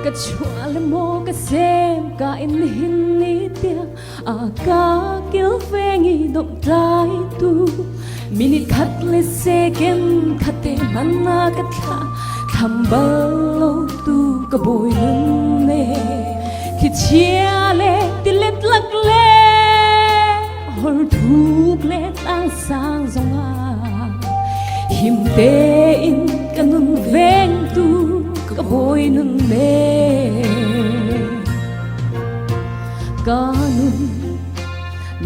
ka chua mo ka sem ka in hin ni tia a ka kil vengi dom tai tu minute khat le second khate manna ka tha thambalo tu ka boy nun ne khi chia le tilet lak le hor thuk le tang sang zong a him te in kanun veng tu ka boy nun ne kanun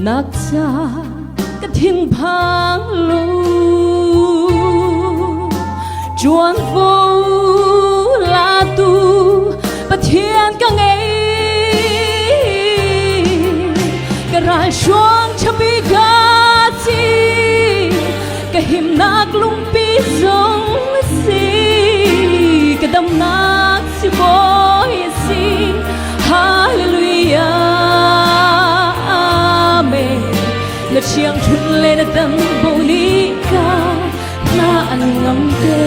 nak cha ka thiên phang lu chuan vô la tu ba thiên ka ngei ka ra chuang chabi ga chi ka him nak lung pi zong si ka dam nak si boy si hallelujah amen na chiang chut le na dam bo ni ka na an ngam te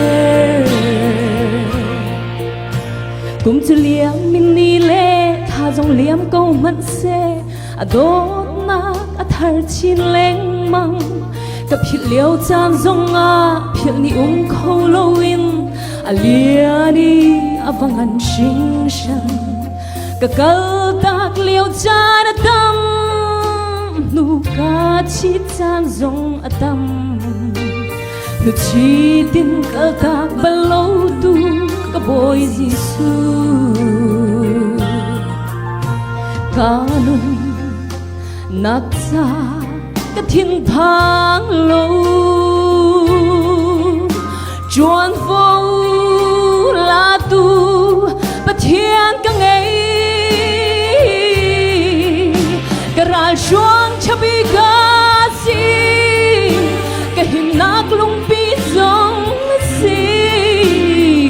kum chu liam min ni le tha jong liam ko man se adot na a thar chin leng mang ka phil liao chan zong a phil ni kho lo in a lia ni avang an sing shan ka kal tak liao chan tam nu ka chi chan zong atam nu chi tin ka ka balo tu ka boy jisu kanun nak cha ka thiên phang lo chuan vô la tu ba thiên ka ngei ka ra chuang chabi ga si ka him nak lung pi zong si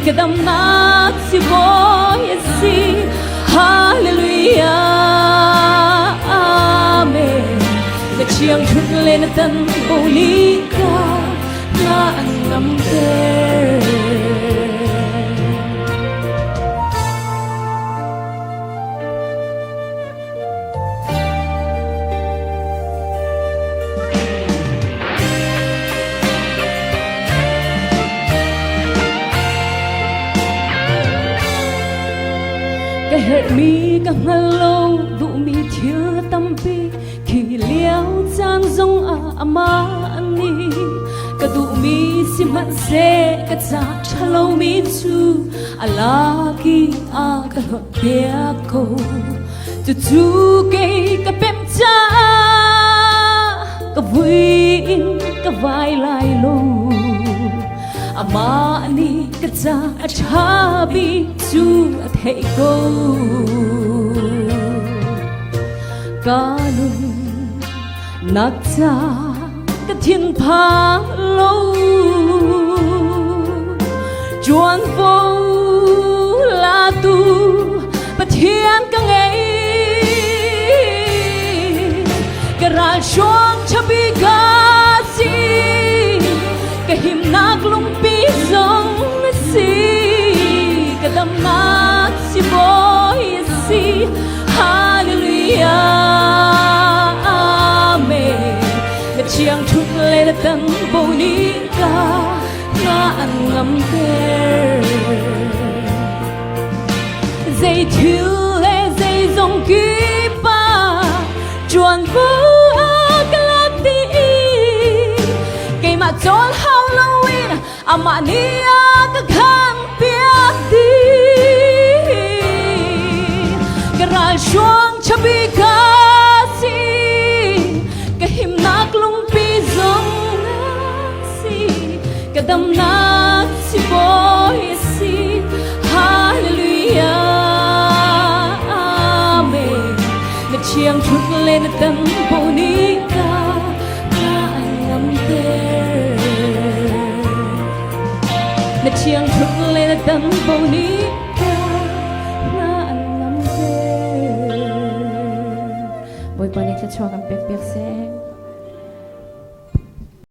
ka dam nak si boy si hallelujah amen na chiang chut lên tân bồ ni ca na an ngam te cái hệ mi cái ngalo đủ mi thiếu tâm pi khi liao chan zong a ama ani cái đủ mi sim man se cái cha chalo mi chu ala ki a cái hot dia ko tu cái pem cha cái vui in cái vai lai lo ama ani cái cha chabi chu thei ko kanun nak cha ka thiên phang lo chuan vô la tu ba thiên ka ngei ka ra chuang chabi ga si ka him nak lung pi zong si ka dam nak si boy si hallelujah amen na chiang chut le na tân bo ni ka na an ngam te dây thiếu le dây dòng ki pa chuan vu a kalak ti ke ma chol halloween ama ni a ka khang pia ti ra chuang chabi ka si ka him nak lung pi zong si ka dam nak si boy si hallelujah amen na chiang chut lên tân bo ni ka na an ngam te na chiang chut lên tân bo ni Boy panik sa chua kang pek-pek se